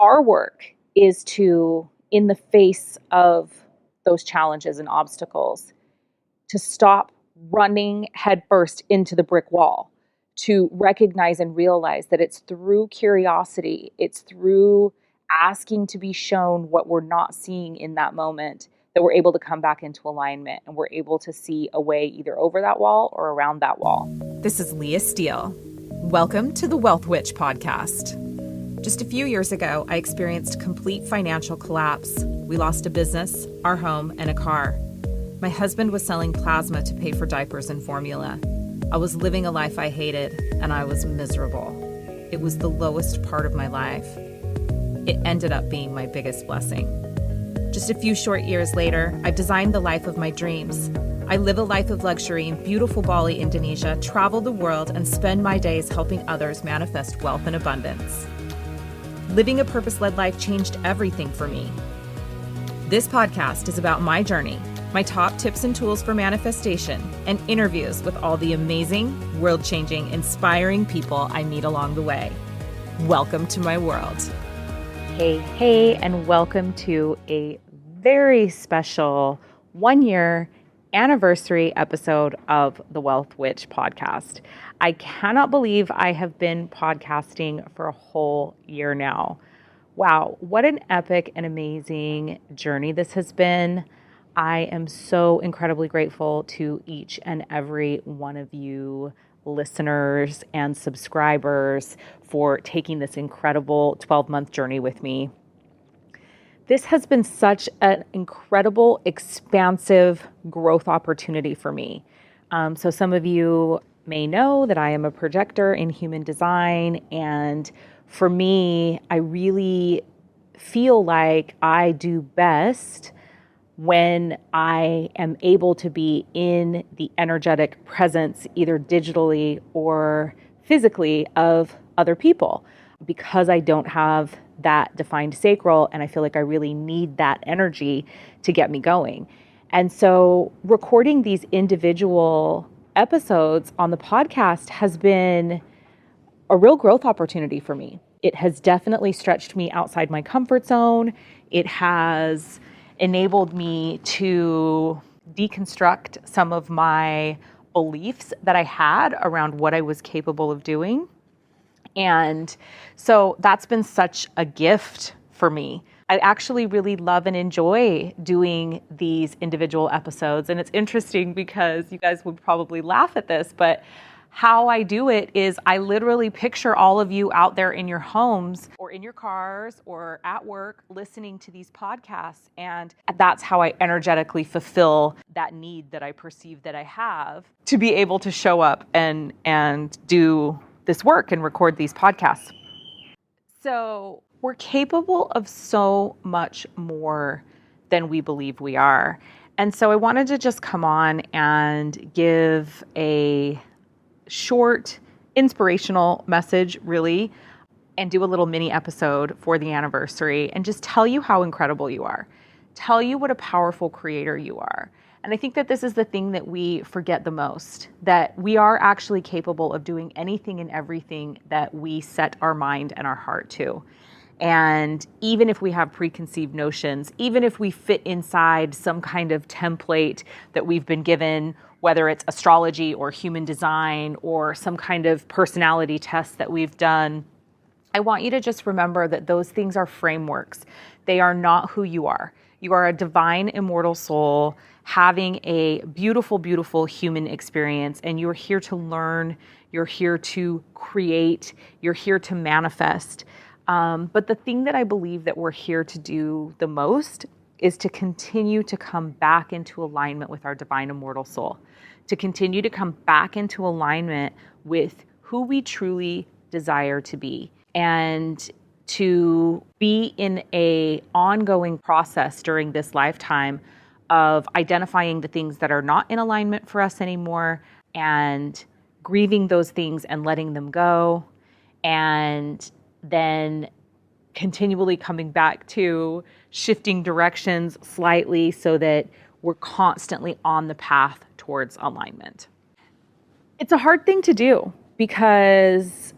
our work is to, in the face of those challenges and obstacles, to stop running headfirst into the brick wall, to recognize and realize that it's through curiosity, it's through asking to be shown what we're not seeing in that moment, that we're able to come back into alignment and we're able to see a way either over that wall or around that wall. This is Leah Steele. Welcome to the Wealth Witch podcast. Just a few years ago, I experienced complete financial collapse. We lost a business, our home, and a car. My husband was selling plasma to pay for diapers and formula. I was living a life I hated, and I was miserable. It was the lowest part of my life. It ended up being my biggest blessing. Just a few short years later, I've designed the life of my dreams. I live a life of luxury in beautiful Bali, Indonesia, travel the world, and spend my days helping others manifest wealth and abundance. Living a purpose-led life changed everything for me. This podcast is about my journey, my top tips and tools for manifestation, and interviews with all the amazing, world-changing, inspiring people I meet along the way. Welcome to my world. Hey, and welcome to a very special 1-year anniversary episode of the Wealth Witch podcast. I cannot believe I have been podcasting for a whole year now. Wow, what an epic and amazing journey this has been. I am so incredibly grateful to each and every one of you listeners and subscribers for taking this incredible 12-month journey with me. This has been such an incredible, expansive growth opportunity for me. So some of you may know that I am a projector in human design. And for me, I really feel like I do best when I am able to be in the energetic presence, either digitally or physically, of other people, because I don't have that defined sacral, and I feel like I really need that energy to get me going. And so recording these individual episodes on the podcast has been a real growth opportunity for me. It has definitely stretched me outside my comfort zone. It has enabled me to deconstruct some of my beliefs that I had around what I was capable of doing. And so that's been such a gift for me. I actually really love and enjoy doing these individual episodes. And it's interesting because you guys would probably laugh at this, but how I do it is I literally picture all of you out there in your homes or in your cars or at work listening to these podcasts. And that's how I energetically fulfill that need that I perceive that I have to be able to show up and do this work and record these podcasts. So we're capable of so much more than we believe we are. And so I wanted to just come on and give a short inspirational message, really, and do a little mini episode for the anniversary and just tell you how incredible you are. Tell you what a powerful creator you are. And I think that this is the thing that we forget the most, that we are actually capable of doing anything and everything that we set our mind and our heart to. And even if we have preconceived notions, even if we fit inside some kind of template that we've been given, whether it's astrology or human design or some kind of personality test that we've done, I want you to just remember that those things are frameworks. They are not who you are. You are a divine, immortal soul having a beautiful, beautiful human experience, and you're here to learn, you're here to create, you're here to manifest. But the thing that I believe that we're here to do the most is to continue to come back into alignment with our divine, immortal soul, to continue to come back into alignment with who we truly desire to be, and to be in a ongoing process during this lifetime of identifying the things that are not in alignment for us anymore and grieving those things and letting them go, and then continually coming back to shifting directions slightly so that we're constantly on the path towards alignment. It's a hard thing to do because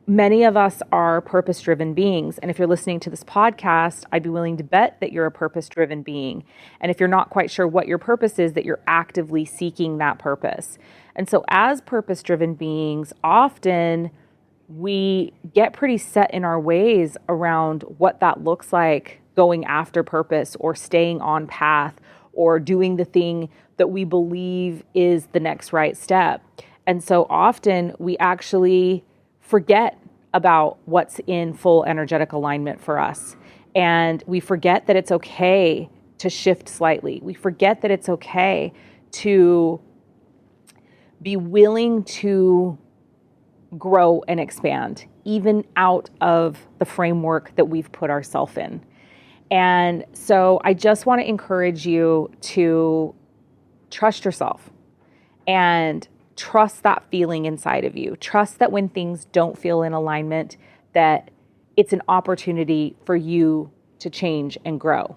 Many of us are purpose-driven beings. And if you're listening to this podcast, I'd be willing to bet that you're a purpose-driven being. And if you're not quite sure what your purpose is, that you're actively seeking that purpose. And so as purpose-driven beings, often we get pretty set in our ways around what that looks like, going after purpose or staying on path or doing the thing that we believe is the next right step. And so often we actually forget about what's in full energetic alignment for us. And we forget that it's okay to shift slightly. We forget that it's okay to be willing to grow and expand, even out of the framework that we've put ourselves in. And so I just want to encourage you to trust yourself and trust that feeling inside of you. Trust that when things don't feel in alignment, that it's an opportunity for you to change and grow.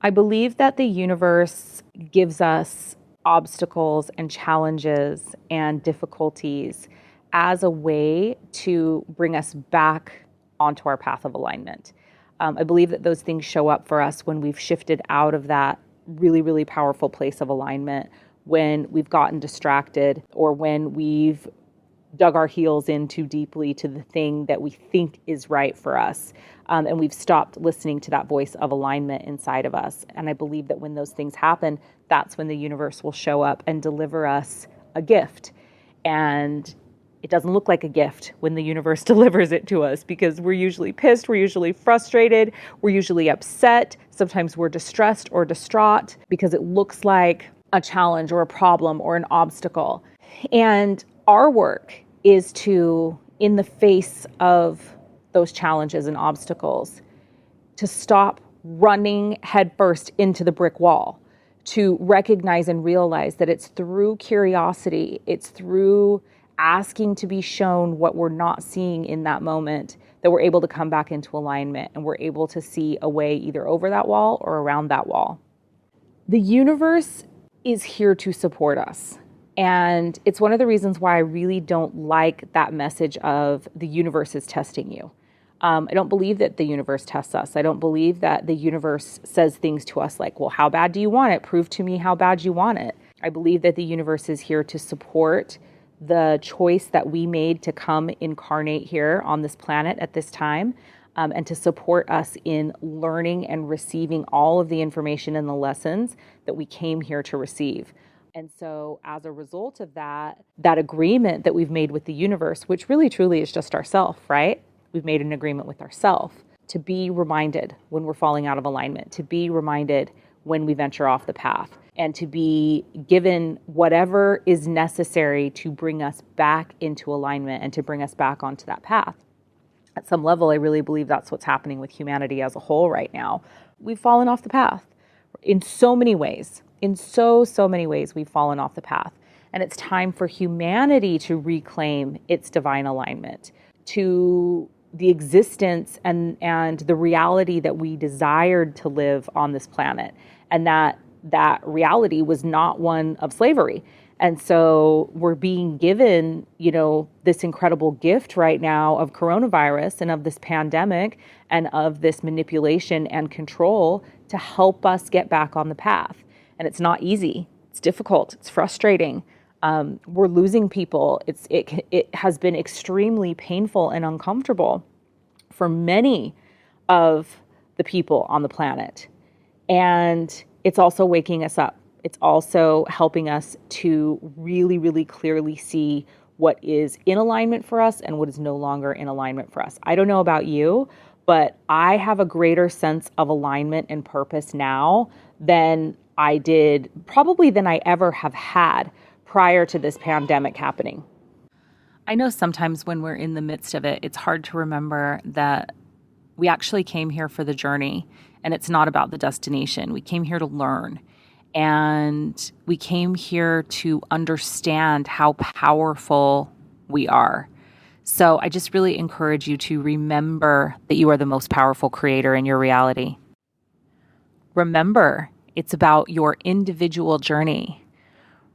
I believe that the universe gives us obstacles and challenges and difficulties as a way to bring us back onto our path of alignment. I believe that those things show up for us when we've shifted out of that really, really powerful place of alignment, when we've gotten distracted, or when we've dug our heels in too deeply to the thing that we think is right for us. And we've stopped listening to that voice of alignment inside of us. And I believe that when those things happen, that's when the universe will show up and deliver us a gift. And it doesn't look like a gift when the universe delivers it to us, because we're usually pissed, we're usually frustrated, we're usually upset. Sometimes we're distressed or distraught because it looks like a challenge or a problem or an obstacle. And our work is to, in the face of those challenges and obstacles, to stop running headfirst into the brick wall, to recognize and realize that it's through curiosity, it's through asking to be shown what we're not seeing in that moment, that we're able to come back into alignment and we're able to see a way either over that wall or around that wall. The universe is here to support us. And it's one of the reasons why I really don't like that message of the universe is testing you. I don't believe that the universe tests us. I don't believe that the universe says things to us like, well, how bad do you want it? Prove to me how bad you want it. I believe that the universe is here to support the choice that we made to come incarnate here on this planet at this time, and to support us in learning and receiving all of the information and the lessons that we came here to receive. And so as a result of that agreement that we've made with the universe, which really truly is just ourself, right? We've made an agreement with ourself to be reminded when we're falling out of alignment, to be reminded when we venture off the path, and to be given whatever is necessary to bring us back into alignment and to bring us back onto that path. At some level, I really believe that's what's happening with humanity as a whole right now. We've fallen off the path in so many ways. In so many ways, we've fallen off the path. And it's time for humanity to reclaim its divine alignment to the existence and the reality that we desired to live on this planet. And that reality was not one of slavery. And so we're being given, this incredible gift right now of coronavirus and of this pandemic and of this manipulation and control to help us get back on the path. And it's not easy. It's difficult. It's frustrating. We're losing people. It has been extremely painful and uncomfortable for many of the people on the planet. And it's also waking us up. It's also helping us to really, really clearly see what is in alignment for us and what is no longer in alignment for us. I don't know about you, but I have a greater sense of alignment and purpose now than I did, probably than I ever have had prior to this pandemic happening. I know sometimes when we're in the midst of it, it's hard to remember that we actually came here for the journey, and it's not about the destination. We came here to learn, and we came here to understand how powerful we are. So I just really encourage you to remember that you are the most powerful creator in your reality. Remember, it's about your individual journey.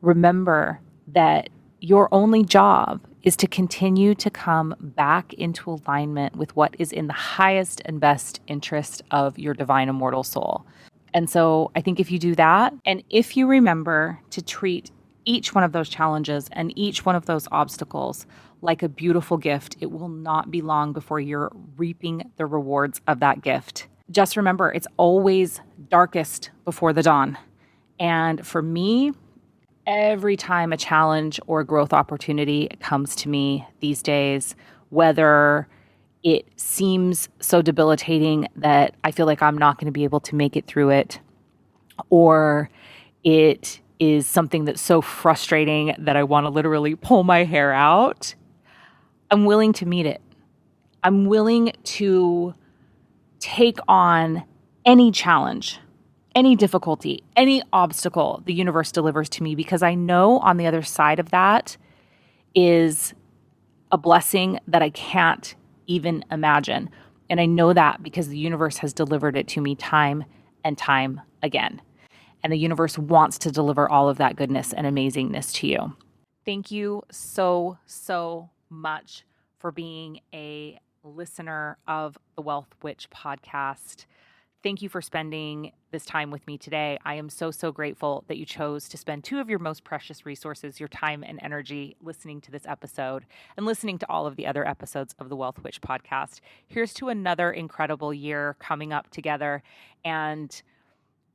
Remember that your only job is to continue to come back into alignment with what is in the highest and best interest of your divine immortal soul. And so I think if you do that, and if you remember to treat each one of those challenges and each one of those obstacles like a beautiful gift, it will not be long before you're reaping the rewards of that gift. Just remember, it's always darkest before the dawn. And for me, every time a challenge or a growth opportunity comes to me these days, whether it seems so debilitating that I feel like I'm not going to be able to make it through it, or it is something that's so frustrating that I want to literally pull my hair out, I'm willing to meet it. I'm willing to take on any challenge, any difficulty, any obstacle the universe delivers to me, because I know on the other side of that is a blessing that I can't even imagine. And I know that because the universe has delivered it to me time and time again. And the universe wants to deliver all of that goodness and amazingness to you. Thank you so, so much for being a listener of the Wealth Witch podcast. Thank you for spending this time with me today. I am so, so grateful that you chose to spend two of your most precious resources, your time and energy, listening to this episode and listening to all of the other episodes of the Wealth Witch podcast. Here's to another incredible year coming up together, and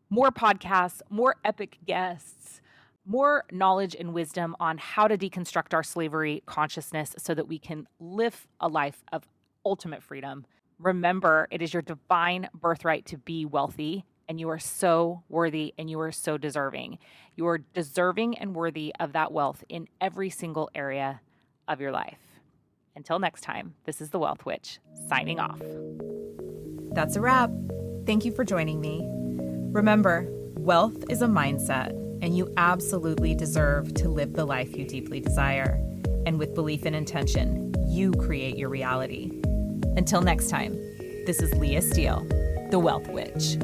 more podcasts, more epic guests, more knowledge and wisdom on how to deconstruct our slavery consciousness so that we can live a life of ultimate freedom. Remember, it is your divine birthright to be wealthy, and you are so worthy and you are so deserving. You are deserving and worthy of that wealth in every single area of your life. Until next time, this is the Wealth Witch signing off. That's a wrap. Thank you for joining me. Remember, wealth is a mindset, and you absolutely deserve to live the life you deeply desire. And with belief and intention, you create your reality. Until next time, this is Leah Steele, the Wealth Witch.